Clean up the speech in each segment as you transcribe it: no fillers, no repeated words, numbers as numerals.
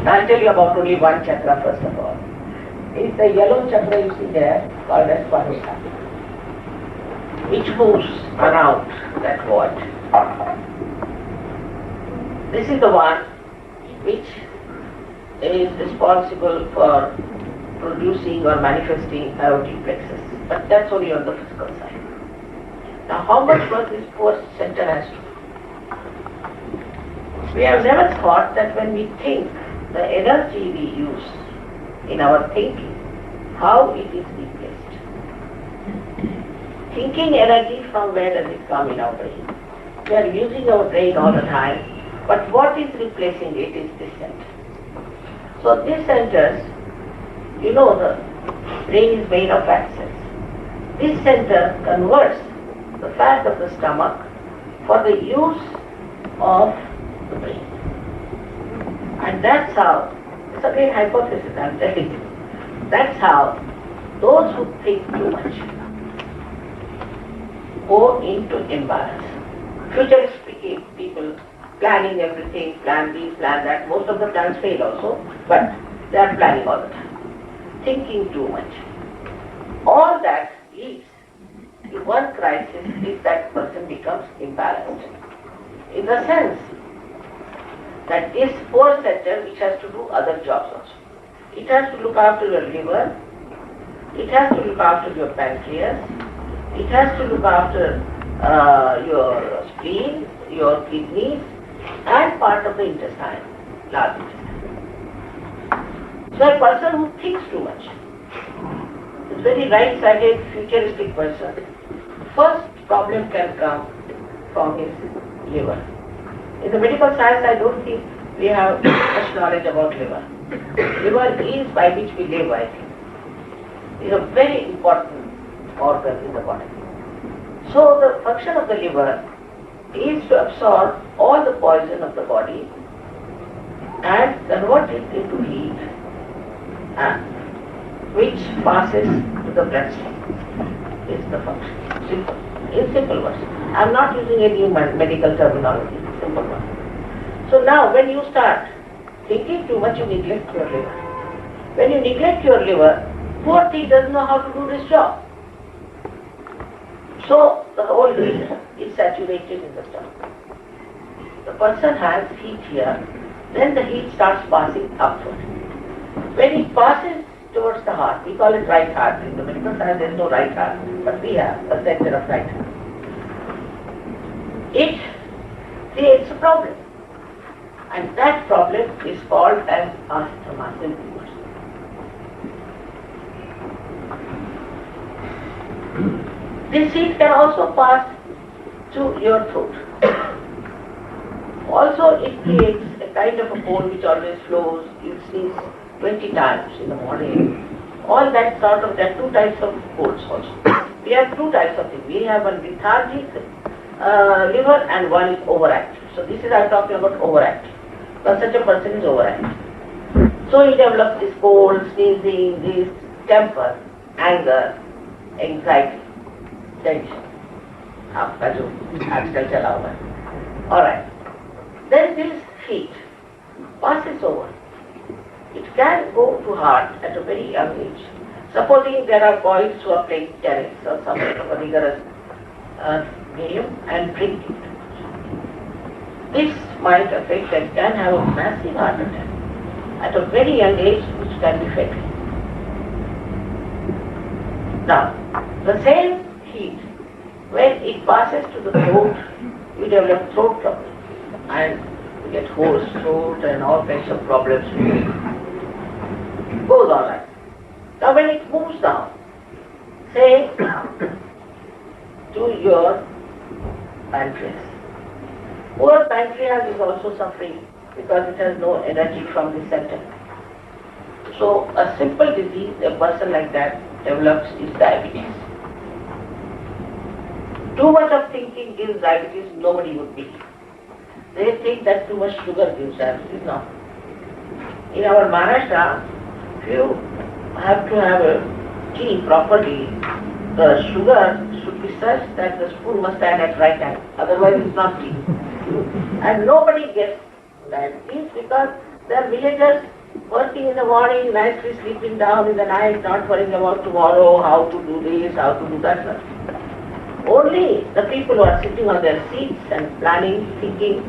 I'll tell you about only one chakra first of all. It's the yellow chakra you see there, called as Swarupa, which moves around that void. This is the one which is responsible for producing or manifesting aortic plexus, but that's only on the physical side. Now how much work this poor center has to do? We have never thought that when we think, the energy we use in our thinking, how it is replaced. Thinking energy, from where does it come in our brain? We are using our brain all the time, but what is replacing it is this center. So these centers, you know, the brain is made of fat cells. This center converts the fat of the stomach for the use of the brain. And that's how, it's a great hypothesis, I'm telling you. That's how those who think too much go into imbalance. Futuristic people planning everything, plan this, plan that, most of the plans fail also, but they are planning all the time. Thinking too much. All that leads to one crisis if that person becomes imbalanced. In the sense that this poor center which has to do other jobs also. It has to look after your liver, it has to look after your pancreas, it has to look after your spleen, your kidneys, and part of the intestine, large intestine. So a person who thinks too much is very right-sided, futuristic person. First problem can come from his liver. In the medical science, I don't think we have much knowledge about liver. Liver is by which we live, I think. It's a very important organ in the body. So the function of the liver is to absorb all the poison of the body and convert it into heat, which passes to the bloodstream. Is the function. Simple. In simple words. I am not using any medical terminology. Simple one. So now when you start thinking too much, you neglect your liver. When you neglect your liver, poor thing doesn't know how to do this job. So the whole heat is saturated in the stomach. The person has heat here, then the heat starts passing upward. When it passes towards the heart, we call it right heart. In the medical science there is no right heart, but we have a center of right heart. It creates a problem. And that problem is called as asthma, simply. This heat can also pass to your throat. Also it creates a kind of a cold which always flows. You sneeze 20 times in the morning. All that sort of, there are two types of colds also. We have two types of things. We have one lethargic liver and one is overactive. So this is, I'm talking about overactive. But such a person is overactive. So he develops this cold, sneezing, this temper, anger, anxiety, tension. Alright. Then this heat passes over. It can go to heart at a very young age. Supposing there are boys who are playing tennis or some sort of a rigorous game and drinking. This might affect and can have a massive heart attack at a very young age, which can be fatal. Now, the same heat, when it passes to the throat, you develop throat trouble and you get hoarse throat and all kinds of problems. It goes on like that. Now when it moves down, say to your pancreas. Poor pancreas is also suffering because it has no energy from the center. So a simple disease a person like that develops is diabetes. Too much of thinking gives diabetes, nobody would believe. They think that too much sugar gives diabetes. No. In our Maharashtra, if you have to have a tea properly, the sugar should be such that the spoon must stand at right time. Otherwise it's not tea. And nobody gets diabetes because their villagers Working in the morning, nicely sleeping down in the night, not worrying about tomorrow, how to do this, how to do that. Only the people who are sitting on their seats and planning, thinking,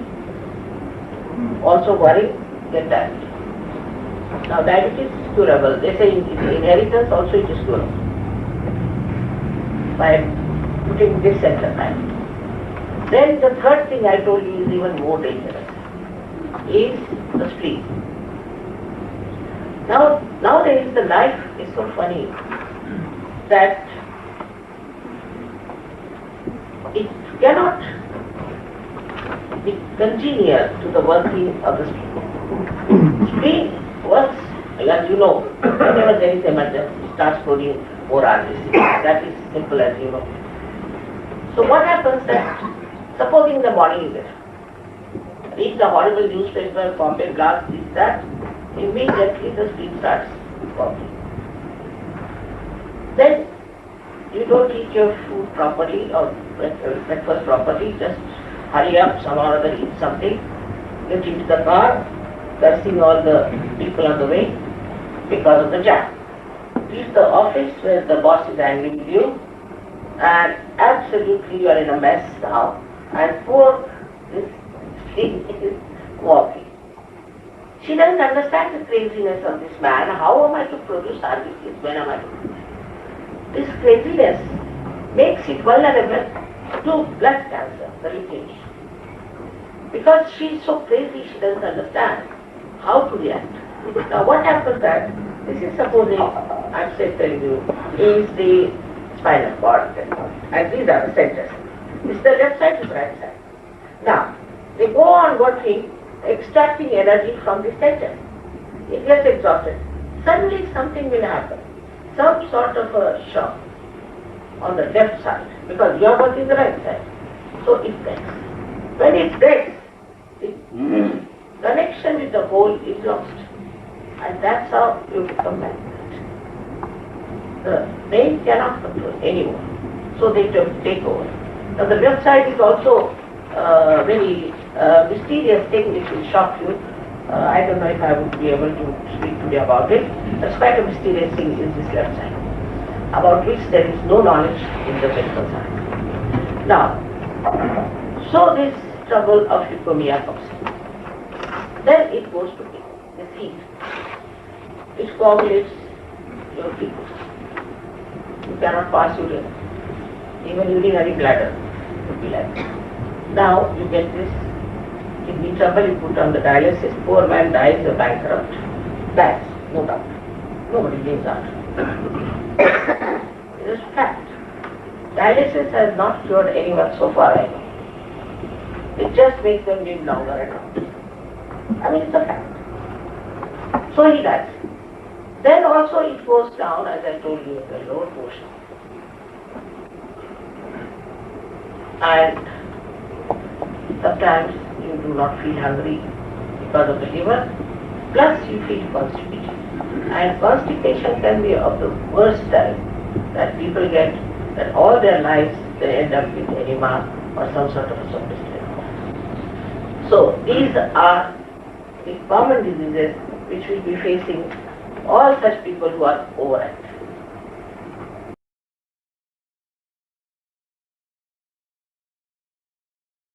also worrying, get diabetes. Now diabetes is curable. They say in inheritance also it is curable. By putting this at the time. Then the third thing I told you is even more dangerous, is the spleen. Now, nowadays the life is so funny that it cannot be congenial to the working of the spleen. Spleen works, as you know, whenever there is emergency, it starts producing more RBC. That is simple as you know. So what happens that, supposing in the morning you read the horrible newspaper, Bombay blast, this, that, immediately the spleen starts working. Then you don't eat your food properly or breakfast properly, just hurry up, somehow or other eat something, get into the car, cursing all the people on the way because of the jam. Leave the office where the boss is angry with you and absolutely you are in a mess now, and poor this thing is walking. She doesn't understand the craziness of this man. How am I to produce RBCs? When am I to produce? This craziness makes it vulnerable to blood cancer, the leukemia. Because she is so crazy, she doesn't understand how to react. Now what happens that, this is supposing, I'm telling you, is the spinal cord, and these are the centers. This is the left side, this is the right side. Now, they go on working, extracting energy from the center. It gets exhausted. Suddenly something will happen, some sort of a shock on the left side, because you are working the right side. So it breaks. When it breaks, the connection with the whole is lost. And that's how you become like that. The brain cannot control anymore. So they take over. Now the left side is also a very mysterious thing which will shock you. I don't know if I would be able to speak today about it. That's quite a mysterious thing is this left side, about which there is no knowledge in the medical science. Now, so this trouble of leukemia comes in. Then it goes to this heat. It coagulates your people. You cannot pass urine. Even urinary bladder would be like this. Now you get this kidney trouble, you put on the dialysis, poor man dies a bankrupt. Dies, no doubt. Nobody lives out. It is fact. Dialysis has not cured anyone so far, I know. It just makes them live longer and longer. I mean, it's a fact. So he dies. Then also it goes down, as I told you, in the lower portion. And sometimes you do not feel hungry because of the liver, plus you feel constipation. And constipation can be of the worst type that people get, that all their lives they end up with edema or some sort of a sophisticated. So these are the common diseases which will be facing all such people who are overactive.